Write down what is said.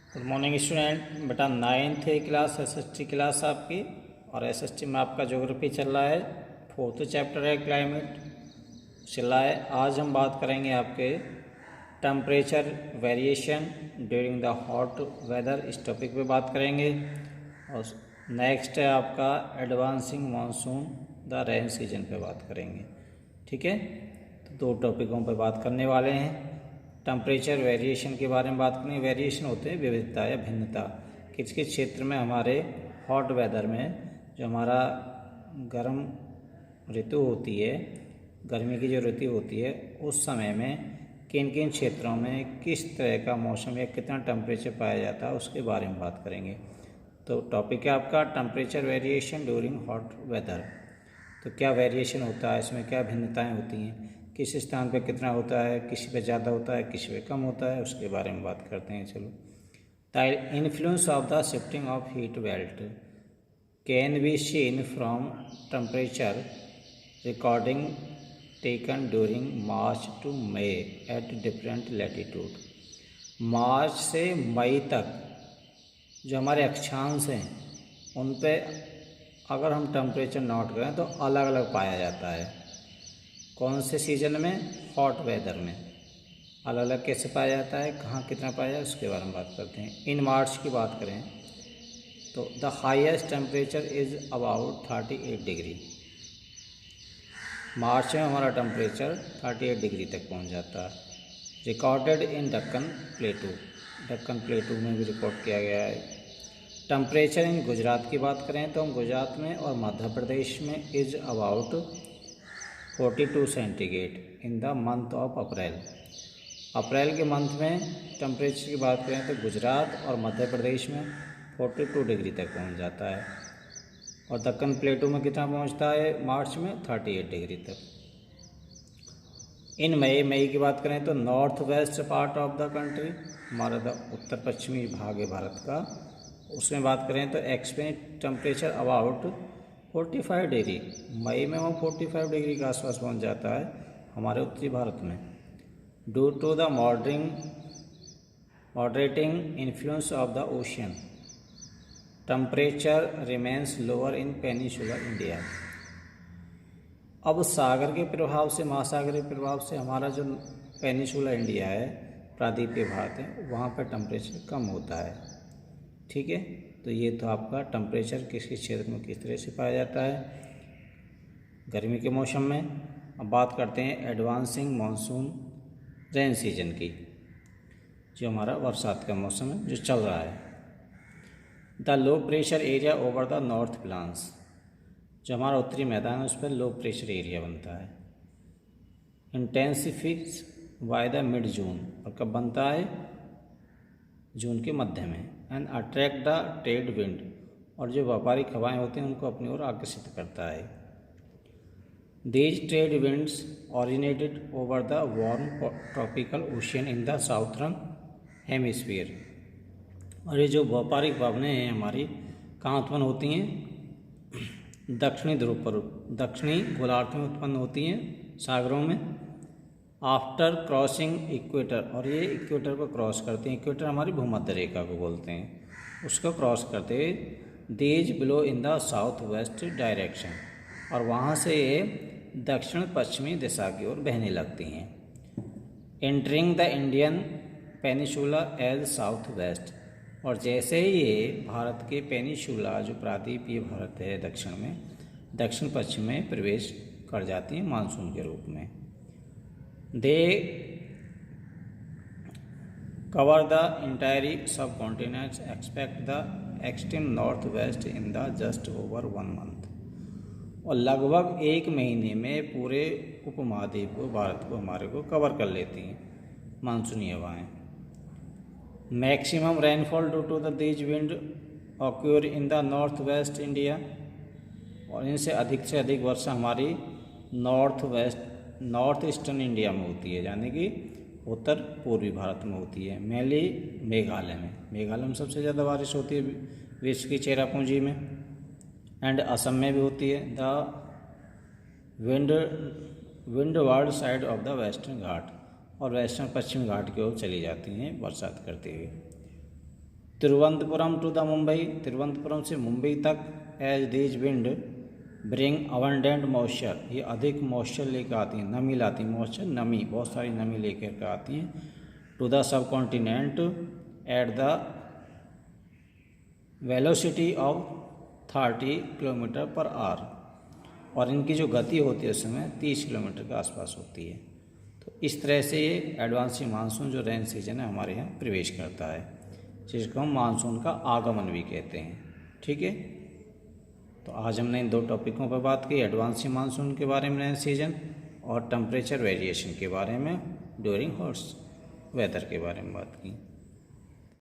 Good morning student. बेटा 9th class SST class आपकी, और SST में आपका ज्योग्राफी चल रहा है। 4th चैप्टर है क्लाइमेट चल रहा है। आज हम बात करेंगे आपके temperature variation during the hot weather, इस टॉपिक पे बात करेंगे। और नेक्स्ट है आपका advancing monsoon the rain season पे बात करेंगे। ठीक है, तो दो टॉपिकों पे बात करने वाले हैं। टेम्परेचर वेरिएशन के बारे में बात करेंगे। वेरिएशन होते हैं विविधता या भिन्नता, किस किस क्षेत्र में हमारे हॉट वेदर में जो हमारा गर्म ऋतु होती है, गर्मी की जो ऋतु होती है, उस समय में किन किन क्षेत्रों में किस तरह का मौसम या कितना टेम्परेचर पाया जाता है, उसके बारे में बात करेंगे। तो टॉपिक है आपका temperature variation during hot weather. तो क्या वेरिएशन होता है, इसमें क्या भिन्नताएं होती हैं, किस स्थान पे कितना होता है, किसी पे ज़्यादा होता है, किसी पे कम होता है, उसके बारे में बात करते हैं। चलो, the influence of the shifting of heat belt can be seen from temperature recording taken during March to May at different latitude. मार्च से मई तक जो हमारे अक्षांश हैं उन पे अगर हम टेम्परेचर नोट करें तो अलग अलग पाया जाता है। कौन से सीजन में? हॉट वेदर में। अलग अलग कैसे पाया जाता है, कहाँ कितना पाया जाए, उसके बारे में बात करते हैं। इन मार्च की बात करें तो the highest temperature is about 38 degree. मार्च में हमारा टेम्परेचर 38 डिग्री तक पहुंच जाता है। Recorded in Deccan plateau, Deccan plateau में भी रिकॉर्ड किया गया है। टेम्परेचर इन गुजरात की बात करें तो हम गुजरात में और मध्य प्रदेश में is about 42 centigrade in the month of April. April के मंथ में टेम्परेचर की बात करें तो गुजरात और मध्य प्रदेश में 42 डिग्री तक पहुंच जाता है, और दक्कन प्लेटू में कितना पहुंचता है मार्च में? 38 डिग्री तक। इन मई की बात करें तो north west part of the country, हमारा उत्तर पश्चिमी भाग है भारत का, उसमें बात करें तो एक्सपीरियंस टेम्परेचर अबाउट 45 डिग्री। मई में वो 45 डिग्री के आसपास पहुंच जाता है हमारे उत्तरी भारत में। Due to the moderating influence of the ocean temperature remains lower in peninsular India. अब सागर के प्रभाव से, महासागर के प्रभाव से हमारा जो पेनिनसुलर इंडिया है, प्रायद्वीपीय भारत है, वहाँ पर टेम्परेचर कम होता है। ठीक है, तो ये तो आपका टेम्परेचर किस किस क्षेत्र में किस तरह से पाया जाता है गर्मी के मौसम में। अब बात करते हैं एडवांसिंग मानसून रेन सीजन की, जो हमारा बरसात का मौसम है जो चल रहा है। The low pressure area over the north plans, जो हमारा उत्तरी मैदान है उस पर लो प्रेशर एरिया बनता है। इंटेंसिफिक्स बाय द मिड जून, और कब बनता है? जून के मध्य में। And attract the trade wind, और जो व्यापारिक हवाएं होती हैं उनको अपनी ओर आकर्षित करता है। These trade winds originated over the warm tropical ocean in the southern hemisphere. और ये जो व्यापारिक भावनाएं हैं हमारी कहाँ उत्पन्न होती हैं? दक्षिणी ध्रुव पर, दक्षिणी गोलार्ध में उत्पन्न होती हैं, सागरों में। आफ्टर क्रॉसिंग इक्वेटर, और ये इक्वेटर को क्रॉस करते हैं। इक्वेटर हमारी भूमध्य रेखा को बोलते हैं, उसको क्रॉस करते हुए these below in the south west direction, और वहाँ से ये दक्षिण पश्चिमी दिशा की ओर बहने लगती हैं। Entering the Indian peninsula as south west, और जैसे ही ये भारत के पेनिनसुला जो प्रायद्वीपीय भारत है दक्षिण में, दक्षिण पश्चिम में प्रवेश कर जाती हैं मानसून के रूप में। दे कवर द इंटायरी सब continents expect the extreme north west in the just over 1 month, और लगभग 1 महीने में पूरे उपमहाद्वीप को, भारत को, हमारे को कवर कर लेती हैं मानसूनी हवाएं। Maximum rainfall due to the these wind occur in the north west India, और इनसे अधिक से अधिक वर्षा हमारी नॉर्थ ईस्टर्न इंडिया में होती है, यानी कि उत्तर पूर्वी भारत में होती है। मेनली मेघालय में सबसे ज़्यादा बारिश होती है विश्व की चेरापूंजी में, एंड असम में भी होती है। The windward side of the western Ghat, और वेस्टर्न पश्चिम घाट की ओर चली जाती हैं बरसात करते हुए। तिरुवनंतपुरम टू द मुंबई, तिरुवनंतपुरम से मुंबई तक, as these wind bring abundant moisture, ये अधिक मॉइस्चर लेकर आती हैं, नमी लाती हैं, मॉइस्चर नमी, बहुत सारी नमी लेकर आती हैं। To the subcontinent at the velocity of 30 kilometre per hour, और इनकी जो गति होती है उस समय 30 किलोमीटर के आसपास होती है। तो इस तरह से ये एडवांसिंग मानसून जो रेन सीजन है हमारे यहाँ प्रवेश करता है, जिसको हम मानसून का आगमन भी कहते हैं। ठीक है, तो आज हमने इन 2 टॉपिकों पर बात की, एडवांसिंग मानसून के बारे में रेन सीजन और टेम्परेचर वेरिएशन के बारे में ड्यूरिंग हॉट वेदर के बारे में बात की।